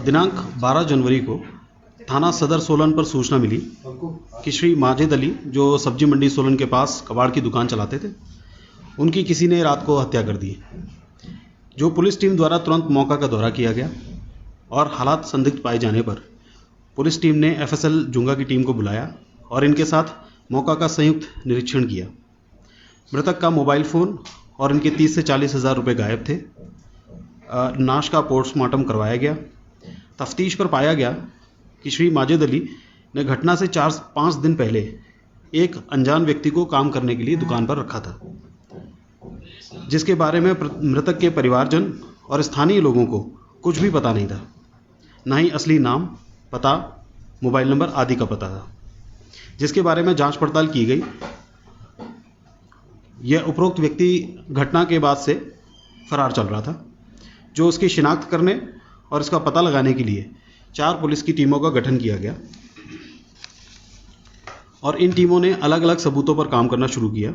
दिनांक 12 जनवरी को थाना सदर सोलन पर सूचना मिली कि श्री माजिद अली, जो सब्जी मंडी सोलन के पास कबाड़ की दुकान चलाते थे, उनकी किसी ने रात को हत्या कर दी। जो पुलिस टीम द्वारा तुरंत मौका का दौरा किया गया और हालात संदिग्ध पाए जाने पर पुलिस टीम ने एफएसएल जुंगा की टीम को बुलाया और इनके साथ मौका का संयुक्त निरीक्षण किया। मृतक का मोबाइल फ़ोन और इनके 30 से 40 हज़ार रुपये गायब थे। नाश का पोस्टमार्टम करवाया गया। तफ्तीश पर पाया गया कि श्री माजिद अली ने घटना से 4-5 दिन पहले एक अनजान व्यक्ति को काम करने के लिए दुकान पर रखा था, जिसके बारे में मृतक के परिवारजन और स्थानीय लोगों को कुछ भी पता नहीं था। न ही असली नाम, पता, मोबाइल नंबर आदि का पता था, जिसके बारे में जांच पड़ताल की गई। यह उपरोक्त व्यक्ति घटना के बाद से फरार चल रहा था, जो उसकी शिनाख्त करने और इसका पता लगाने के लिए 4 पुलिस की टीमों का गठन किया गया और इन टीमों ने अलग अलग सबूतों पर काम करना शुरू किया।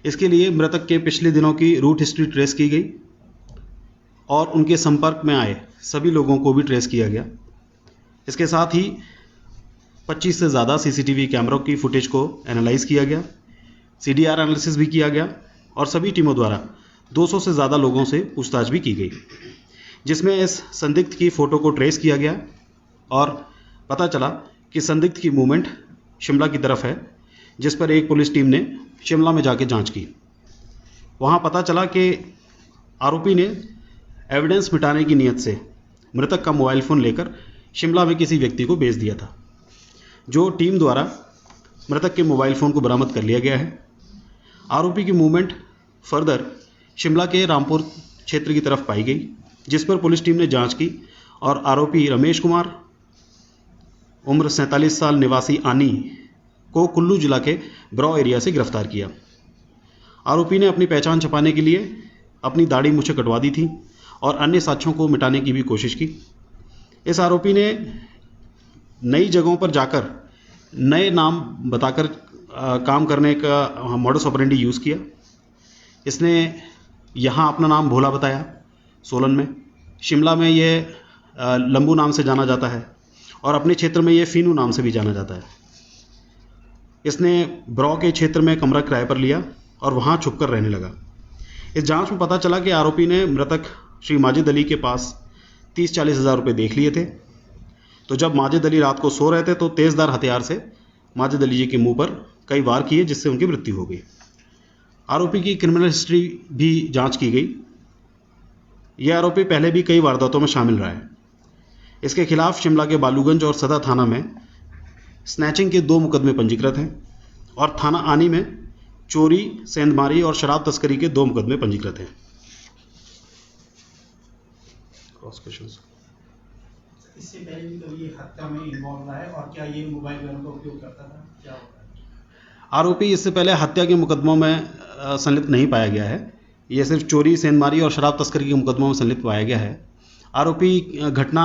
इसके लिए मृतक के पिछले दिनों की रूट हिस्ट्री ट्रेस की गई और उनके संपर्क में आए सभी लोगों को भी ट्रेस किया गया। इसके साथ ही 25 से ज़्यादा सीसीटीवी कैमरों की फुटेज को एनालाइज किया गया, सीडीआर एनालिसिस भी किया गया और सभी टीमों द्वारा 200 से ज़्यादा लोगों से पूछताछ भी की गई, जिसमें इस संदिग्ध की फ़ोटो को ट्रेस किया गया और पता चला कि संदिग्ध की मूवमेंट शिमला की तरफ है, जिस पर एक पुलिस टीम ने शिमला में जाके जांच की। वहां पता चला कि आरोपी ने एविडेंस मिटाने की नीयत से मृतक का मोबाइल फ़ोन लेकर शिमला में किसी व्यक्ति को बेच दिया था। जो टीम द्वारा मृतक के मोबाइल फ़ोन को बरामद कर लिया गया है। आरोपी की मूवमेंट फर्दर शिमला के रामपुर क्षेत्र की तरफ पाई गई, जिस पर पुलिस टीम ने जांच की और आरोपी रमेश कुमार, उम्र 47 साल, निवासी आनी, को कुल्लू जिला के ब्रॉ एरिया से गिरफ्तार किया। आरोपी ने अपनी पहचान छुपाने के लिए अपनी दाढ़ी मूछें कटवा दी थी और अन्य साक्ष्यों को मिटाने की भी कोशिश की। इस आरोपी ने नई जगहों पर जाकर नए नाम बताकर काम करने का मॉडस ऑपरेंडी यूज़ किया। इसने यहाँ अपना नाम भोला बताया सोलन में, शिमला में ये लंबू नाम से जाना जाता है और अपने क्षेत्र में ये फीनू नाम से भी जाना जाता है। इसने ब्रॉ के क्षेत्र में कमरा किराए पर लिया और वहाँ छुपकर रहने लगा। इस जांच में पता चला कि आरोपी ने मृतक श्री माजिद अली के पास 30-40 हज़ार रुपये देख लिए थे। तो जब माजिद अली रात को सो रहे थे तो तेज़धार हथियार से माजिद अली जी के मुंह पर कई वार किए, जिससे उनकी मृत्यु हो गई। आरोपी की क्रिमिनल हिस्ट्री भी जांच की गई। यह आरोपी पहले भी कई वारदातों में शामिल रहा है। इसके खिलाफ शिमला के बालूगंज और सदर थाना में स्नैचिंग के 2 मुकदमे पंजीकृत हैं और थाना आनी में चोरी, सेंधमारी और शराब तस्करी के 2 मुकदमे पंजीकृत हैं। इससे पहले भी कभी ये हत्या में इन्वॉल्व रहा है और क्या ये मोबाइल वगैरह का उपयोग करता था, क्या होता है? आरोपी इससे पहले हत्या के मुकदमों में संलिप्त नहीं पाया गया है। यह सिर्फ चोरी, सेंधमारी और शराब तस्करी के मुकदमों में संलिप्त पाया गया है। आरोपी घटना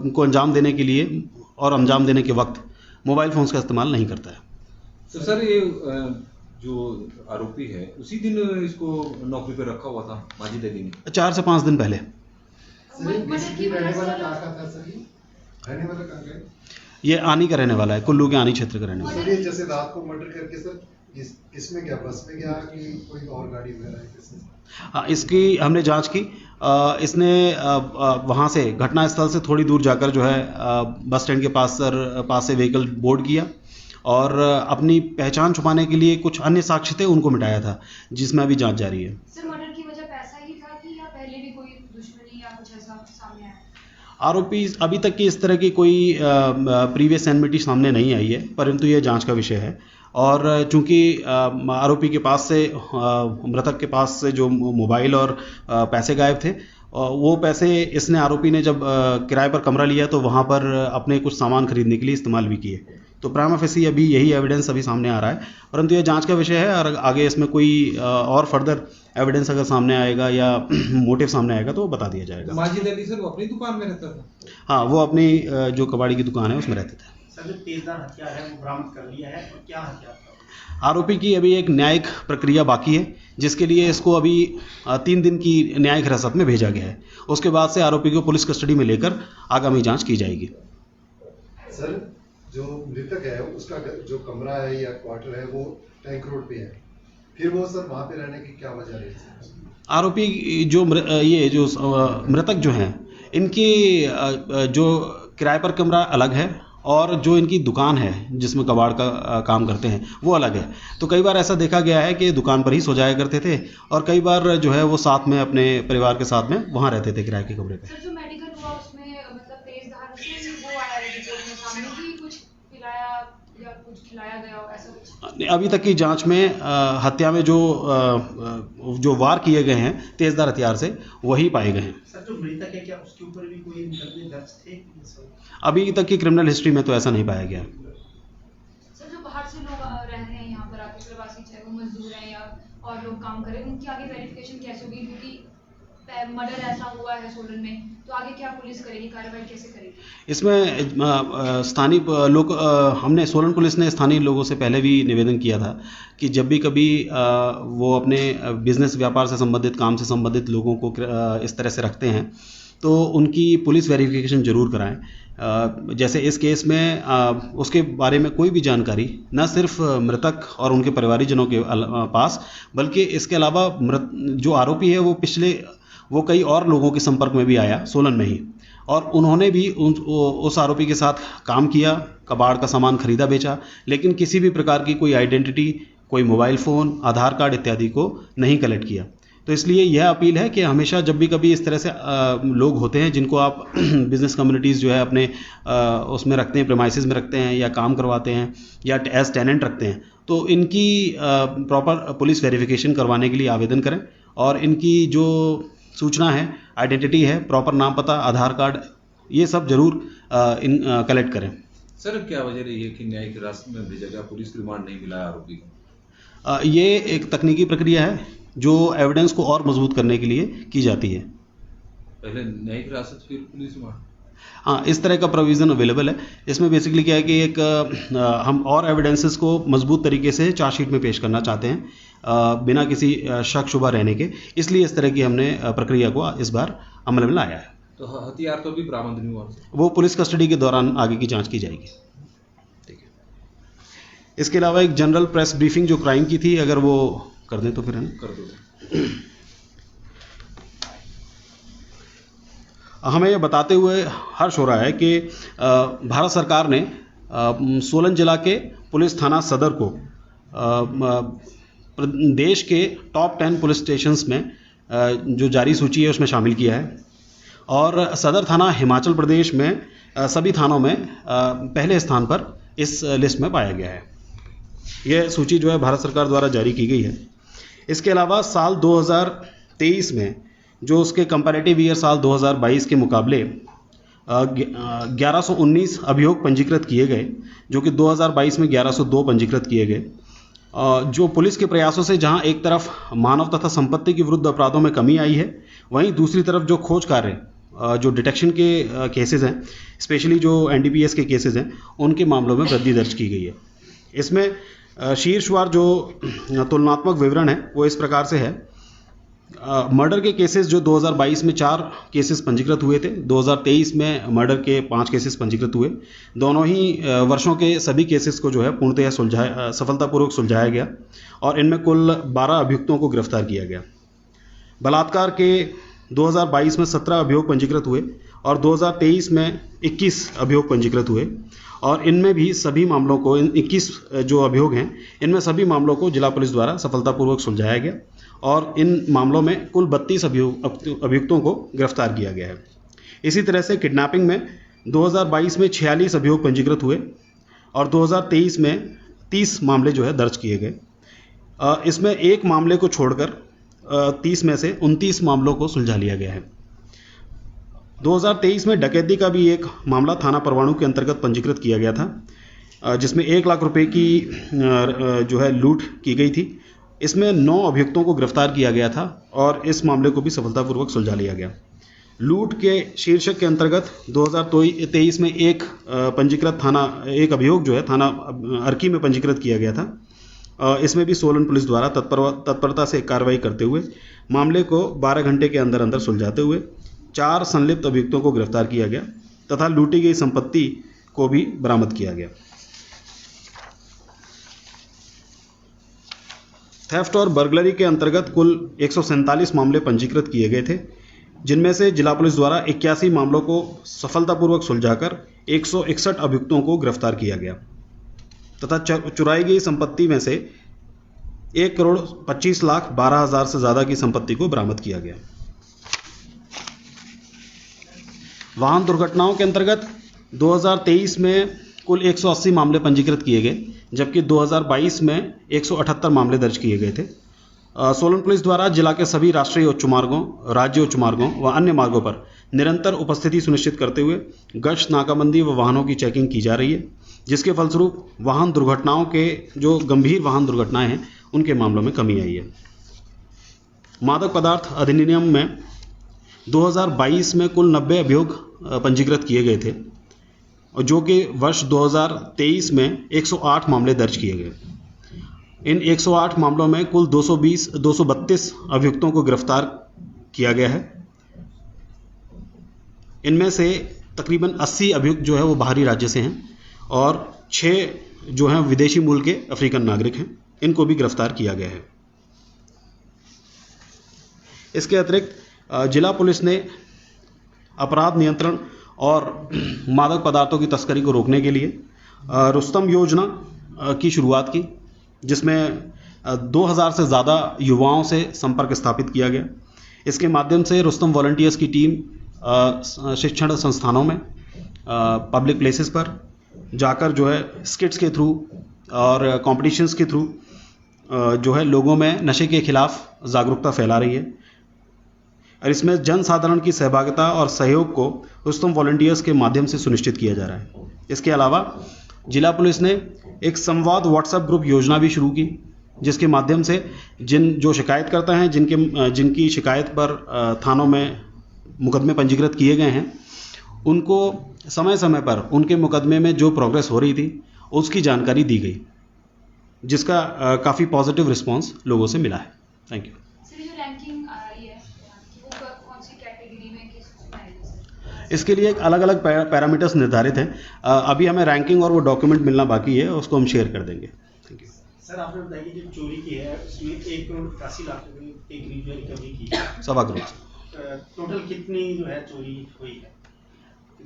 को अंजाम देने के लिए और अंजाम देने के वक्त मोबाइल फ़ोन्स का इस्तेमाल नहीं करता है। तो सर, ये जो आरोपी है उसी दिन इसको नौकरी पर रखा हुआ था माजिद अली ने? 4 से 5 दिन पहले। ये आनी का रहने वाला है, कुल्लू के आनी क्षेत्र का रहने वाला है। जैसे रात को मर्डर करके सर इसमें क्या बस में गया कि कोई और गाड़ी वगैरह है? हाँ, इसकी हमने जांच की। इसने वहाँ से घटना स्थल से थोड़ी दूर जाकर जो है बस स्टैंड के पास से व्हीकल बोर्ड किया और अपनी पहचान छुपाने के लिए कुछ अन्य साक्ष्य थे उनको मिटाया था, जिसमें अभी जांच जारी है। सर, मर्डर की वजह पैसा ही था कि या पहले भी कोई दुश्मनी या कुछ ऐसा सामने आया? आरोपी अभी तक की इस तरह की कोई प्रीवियस एनमिटी सामने नहीं आई है, परंतु यह जांच का विषय है। और चूंकि आरोपी के पास से मृतक के पास से जो मोबाइल और पैसे गायब थे, वो पैसे इसने आरोपी ने जब किराए पर कमरा लिया तो वहाँ पर अपने कुछ सामान खरीदने के लिए इस्तेमाल भी किए। तो प्राइमा फेसी अभी यही एविडेंस अभी सामने आ रहा है, परंतु ये जांच का विषय है और आगे इसमें कोई और फर्दर एविडेंस अगर सामने आएगा या मोटिव सामने आएगा तो वो बता दिया जाएगा। माजिद अली सर वो अपनी दुकान में रहता था? हाँ, वो अपनी जो कबाड़ी की दुकान है उसमें रहते थे। सर, जो तेजधार हथियार है वो बरामद कर लिया है और क्या हथियार था? आरोपी की अभी एक न्यायिक प्रक्रिया बाकी है, जिसके लिए इसको अभी 3 दिन की न्यायिक हिरासत में भेजा गया है। उसके बाद से आरोपी को पुलिस कस्टडी में लेकर आगामी जांच की जाएगी। सर, जो मृतक है उसका जो कमरा है या क्वार्टर है वो टैंक रोड पे है, फिर वो सर वहाँ पे रहने की क्या वजह रही है? आरोपी जो मृतक जो हैं, इनकी जो किराए पर कमरा अलग है और जो इनकी दुकान है जिसमें कबाड़ का काम करते हैं वो अलग है। तो कई बार ऐसा देखा गया है कि दुकान पर ही सो जाया करते थे और कई बार जो है वो साथ में अपने परिवार के साथ में वहाँ रहते थे किराए के कमरे पे। सर, जो मेडिकल हुआ उसमें मतलब तेज धार से वो आया है रिपोर्ट में सामने कि कुछ पिलाया या कुछ खिलाया गया हो, ऐसा कुछ? अभी तक की जांच में हत्या में जो वार किए गए हैं तेजधार हथियार से वही पाए गए हैं। सर, जो मृतक है क्या उसके ऊपर भी कोई मुकदमे दर्ज थे? अभी तक की क्रिमिनल हिस्ट्री में तो ऐसा नहीं पाया गया। सर, जो बाहर से लोग रह रहे हैं यहाँ पर आके, प्रवासी चाहे वो मजदूर हैं या और लोग काम करें, उनकी आगे वेरिफिकेशन कैसे होगी? क्योंकि मर्डर ऐसा हुआ है सोलन में, तो आगे क्या पुलिस करेगी, कार्रवाई कैसे करेगी? इसमें स्थानीय लोग हमने सोलन पुलिस ने स्थानीय लोगों से पहले भी निवेदन किया था कि जब भी कभी वो अपने बिजनेस व्यापार से संबंधित काम से संबंधित लोगों को इस तरह से रखते हैं तो उनकी पुलिस वेरिफिकेशन जरूर कराएं। जैसे इस केस में उसके बारे में कोई भी जानकारी न सिर्फ मृतक और उनके परिवारीजनों के पास, बल्कि इसके अलावा जो आरोपी है वो कई और लोगों के संपर्क में भी आया सोलन में ही, और उन्होंने भी उस आरोपी के साथ काम किया, कबाड़ का सामान खरीदा बेचा, लेकिन किसी भी प्रकार की कोई आइडेंटिटी, कोई मोबाइल फ़ोन, आधार कार्ड इत्यादि को नहीं कलेक्ट किया। तो इसलिए यह अपील है कि हमेशा जब भी कभी इस तरह से लोग होते हैं जिनको आप बिज़नेस कम्युनिटीज़ जो है अपने उसमें रखते हैं, प्रेमाइसेस में रखते हैं या काम करवाते हैं या एज टेनेंट रखते हैं, तो इनकी प्रॉपर पुलिस वेरिफिकेशन करवाने के लिए आवेदन करें और इनकी जो सूचना है, आइडेंटिटी है, प्रॉपर नाम पता, आधार कार्ड, ये सब जरूर कलेक्ट करें। सर, क्या वजह रही है कि न्यायिक हिरासत में भेजा गया, पुलिस रिमांड नहीं मिला आरोपी को? ये एक तकनीकी प्रक्रिया है जो एविडेंस को और मजबूत करने के लिए की जाती है। पहले न्यायिक हिरासत फिर पुलिस रिमांड? हाँ, इस तरह का प्रोविज़न अवेलेबल है। इसमें बेसिकली क्या है कि एक हम और एविडेंसेस को मजबूत तरीके से चार्जशीट में पेश करना चाहते हैं बिना किसी शक शुबा रहने के, इसलिए इस तरह की हमने प्रक्रिया को इस बार अमल में लाया है। तो हथियार तो भी बरामद नहीं हुआ? वो पुलिस कस्टडी के दौरान आगे की जांच की जाएगी। ठीक है। इसके अलावा एक जनरल प्रेस ब्रीफिंग जो क्राइम की थी, अगर वो कर दें तो फिर है ना, कर दो। हमें यह बताते हुए हर्ष हो रहा है कि भारत सरकार ने सोलन जिला के पुलिस थाना सदर को देश के टॉप 10 पुलिस स्टेशंस में जो जारी सूची है उसमें शामिल किया है, और सदर थाना हिमाचल प्रदेश में सभी थानों में पहले स्थान पर इस लिस्ट में पाया गया है। यह सूची जो है भारत सरकार द्वारा जारी की गई है। इसके अलावा साल 2023 में जो उसके कंपैरेटिव ईयर साल 2022 के मुकाबले 1119 अभियोग पंजीकृत किए गए, जो कि 2022 में 1102 पंजीकृत किए गए। जो पुलिस के प्रयासों से जहां एक तरफ मानव तथा संपत्ति के विरुद्ध अपराधों में कमी आई है, वहीं दूसरी तरफ जो खोज कार्य, जो डिटेक्शन के केसेस हैं, स्पेशली जो एनडीपीएस के केसेस हैं, उनके मामलों में वृद्धि दर्ज की गई है। इसमें शीर्षवार जो तुलनात्मक विवरण है वो इस प्रकार से है। मर्डर के केसेस जो 2022 में 4 केसेस पंजीकृत हुए थे, 2023 में मर्डर के 5 केसेस पंजीकृत हुए। दोनों ही वर्षों के सभी केसेस को जो है पूर्णतः सफलतापूर्वक सुलझाया गया और इनमें कुल 12 अभियुक्तों को गिरफ्तार किया गया। बलात्कार के 2022 में 17 अभियोग पंजीकृत हुए और 2023 में 21 अभियोग पंजीकृत हुए, और इनमें भी सभी मामलों को, इन 21 जो अभियोग हैं, इनमें सभी मामलों को जिला पुलिस द्वारा सफलतापूर्वक सुलझाया गया और इन मामलों में कुल 32 अभियुक्तों को गिरफ्तार किया गया है। इसी तरह से किडनैपिंग में 2022 में 46 अभियोग पंजीकृत हुए और 2023 में 30 मामले जो है दर्ज किए गए। इसमें एक मामले को छोड़कर 30 में से 29 मामलों को सुलझा लिया गया है। 2023 में डकैती का भी एक मामला थाना परवाणु के अंतर्गत पंजीकृत किया गया था, जिसमें 1 लाख रुपए की जो है लूट की गई थी। इसमें 9 अभियुक्तों को गिरफ्तार किया गया था और इस मामले को भी सफलतापूर्वक सुलझा लिया गया। लूट के शीर्षक के अंतर्गत 2023 में एक अभियोग जो है थाना अर्की में पंजीकृत किया गया था, इसमें भी सोलन पुलिस द्वारा तत्परता से कार्रवाई करते हुए मामले को 12 घंटे के अंदर अंदर सुलझाते हुए 4 संलिप्त अभियुक्तों को गिरफ्तार किया गया तथा लूटी गई संपत्ति को भी बरामद किया गया। थेफ्ट और बर्गलरी के अंतर्गत कुल 147 मामले पंजीकृत किए गए थे, जिनमें से जिला पुलिस द्वारा 81 मामलों को सफलतापूर्वक सुलझाकर 161 अभियुक्तों को गिरफ्तार किया गया तथा चुराई गई संपत्ति में से 1,25,12,000 से ज़्यादा की संपत्ति को बरामद किया गया। वाहन दुर्घटनाओं के अंतर्गत 2023 में कुल 180 मामले पंजीकृत किए गए, जबकि 2022 में 178 मामले दर्ज किए गए थे। सोलन पुलिस द्वारा जिला के सभी राष्ट्रीय उच्च मार्गों, राज्य उच्च मार्गों व अन्य मार्गों पर निरंतर उपस्थिति सुनिश्चित करते हुए गश्त, नाकाबंदी व वाहनों की चेकिंग की जा रही है, जिसके फलस्वरूप वाहन दुर्घटनाओं के जो गंभीर वाहन दुर्घटनाएं हैं उनके मामलों में कमी आई है। मादक पदार्थ अधिनियम में 2022 में कुल 90 अभियोग पंजीकृत किए गए थे, जो कि वर्ष 2023 में 108 मामले दर्ज किए गए। इन 108 मामलों में कुल 232 अभियुक्तों को गिरफ्तार किया गया है। इनमें से तकरीबन 80 अभियुक्त जो है वो बाहरी राज्य से हैं और 6 जो हैं विदेशी मूल के अफ्रीकन नागरिक हैं, इनको भी गिरफ्तार किया गया है। इसके अतिरिक्त जिला पुलिस ने अपराध नियंत्रण और मादक पदार्थों की तस्करी को रोकने के लिए रुस्तम योजना की शुरुआत की, जिसमें 2000 से ज़्यादा युवाओं से संपर्क स्थापित किया गया। इसके माध्यम से रुस्तम वॉलंटियर्स की टीम शिक्षण संस्थानों में, पब्लिक प्लेसेस पर जाकर जो है स्किट्स के थ्रू और कॉम्पिटिशन्स के थ्रू जो है लोगों में नशे के खिलाफ जागरूकता फैला रही है। और इसमें जन साधारण की सहभागिता और सहयोग को रुस्तम वॉलंटियर्स के माध्यम से सुनिश्चित किया जा रहा है। इसके अलावा जिला पुलिस ने एक संवाद व्हाट्सएप ग्रुप योजना भी शुरू की, जिसके माध्यम से जो शिकायतकर्ता हैं, जिनकी शिकायत पर थानों में मुकदमे पंजीकृत किए गए हैं, उनको समय समय पर उनके मुकदमे में जो प्रोग्रेस हो रही थी उसकी जानकारी दी गई, जिसका काफ़ी पॉजिटिव रिस्पांस लोगों से मिला है। Thank you. इसके लिए एक अलग अलग पैरामीटर्स निर्धारित हैं। अभी हमें रैंकिंग और वो डॉक्यूमेंट मिलना बाकी है, उसको हम शेयर कर देंगे। Thank you. सर, आपने बताया कि जो चोरी की है उसमें 1,80,00,000 रुपये एक रिकवरी की, 1.25 करोड़। टोटल कितनी जो है चोरी हुई है,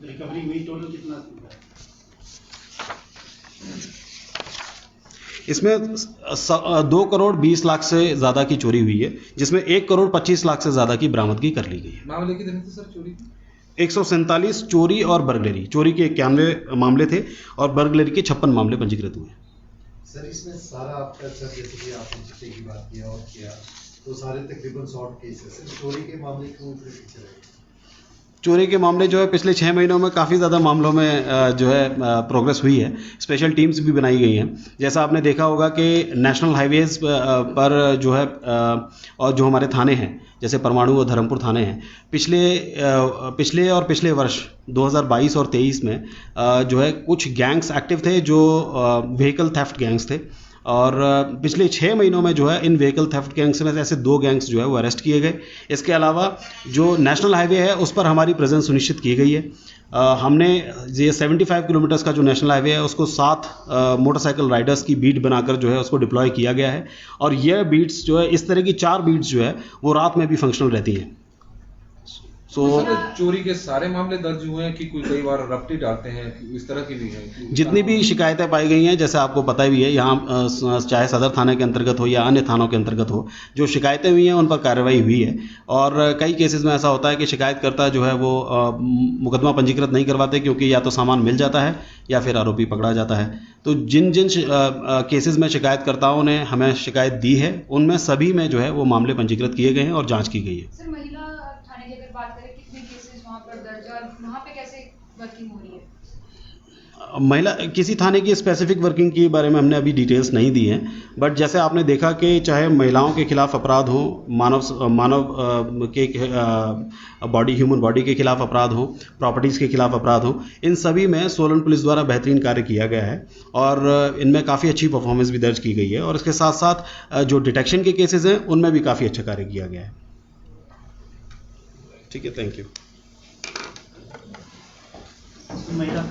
रिकवरी हुई, टोटल कितना है? इसमें 2,20,00,000 से ज़्यादा की चोरी हुई है, जिसमें 1,25,00,000 से ज़्यादा की बरामदगी कर ली गई है। मामले कितने थे सर चोरी के? 147 चोरी और बर्गलरी। चोरी के 91 मामले थे और बर्गलरी के 56 मामले पंजीकृत हुए। सर, इसमें सारा आपका सर जैसे कि आपने चिट्टे की बात किया और किया, तो सारे तकरीबन शॉर्ट केसेस हैं। चोरी के मामले क्यों पीछे रहे? चोरी के मामले जो है पिछले 6 महीनों में काफ़ी ज़्यादा मामलों में जो है प्रोग्रेस हुई है। स्पेशल टीम्स भी बनाई गई हैं। जैसा आपने देखा होगा कि नेशनल हाईवेज़ पर जो है और जो हमारे थाने हैं, जैसे परमाणु और धर्मपुर थाने हैं, पिछले वर्ष 2022 और 23 में जो है कुछ गैंग्स एक्टिव थे, जो व्हीकल थेफ्ट गैंग्स थे। और पिछले 6 महीनों में जो है इन व्हीकल थेफ्ट गैंग्स में ऐसे 2 गैंग्स जो है वो अरेस्ट किए गए। इसके अलावा जो नेशनल हाईवे है उस पर हमारी प्रेजेंस सुनिश्चित की गई है। हमने ये 75 किलोमीटर्स का जो नेशनल हाईवे है उसको 7 मोटरसाइकिल राइडर्स की बीट बनाकर जो है उसको डिप्लॉय किया गया है। और यह बीट्स जो है, इस तरह की 4 बीट्स जो है वो रात में भी फंक्शनल रहती हैं। चोरी के सारे मामले दर्ज हुए हैं कि कोई कई बार रफ्ती डालते हैं, इस तरह की भी है? जितनी भी शिकायतें पाई गई हैं, जैसे आपको पता भी है, यहाँ चाहे सदर थाने के अंतर्गत हो या अन्य थानों के अंतर्गत हो, जो शिकायतें हुई हैं उन पर कार्रवाई हुई है। और कई केसेस में ऐसा होता है कि शिकायतकर्ता जो है वो मुकदमा पंजीकृत नहीं करवाते, क्योंकि या तो सामान मिल जाता है या फिर आरोपी पकड़ा जाता है। तो जिन केसेस में शिकायतकर्ताओं ने हमें शिकायत दी है, उनमें सभी में जो है वो मामले पंजीकृत किए गए हैं और जाँच की गई है। सर, महिला थाने की अगर बात करें, कितने केसेस वहाँ पर दर्ज और वहाँ पे कैसे वर्किंग हो रही है? महिला किसी थाने की स्पेसिफिक वर्किंग के बारे में हमने अभी डिटेल्स नहीं दी हैं, बट जैसे आपने देखा कि चाहे महिलाओं के खिलाफ अपराध हो, मानव के बॉडी, ह्यूमन बॉडी के खिलाफ अपराध हो, प्रॉपर्टीज़ के खिलाफ अपराध हो, इन सभी में सोलन पुलिस द्वारा बेहतरीन कार्य किया गया है और इनमें काफ़ी अच्छी परफॉर्मेंस भी दर्ज की गई है और इसके साथ साथ जो डिटेक्शन के केसेस हैं उनमें भी काफ़ी अच्छा कार्य किया गया है। ठीक है, थैंक यू। महिला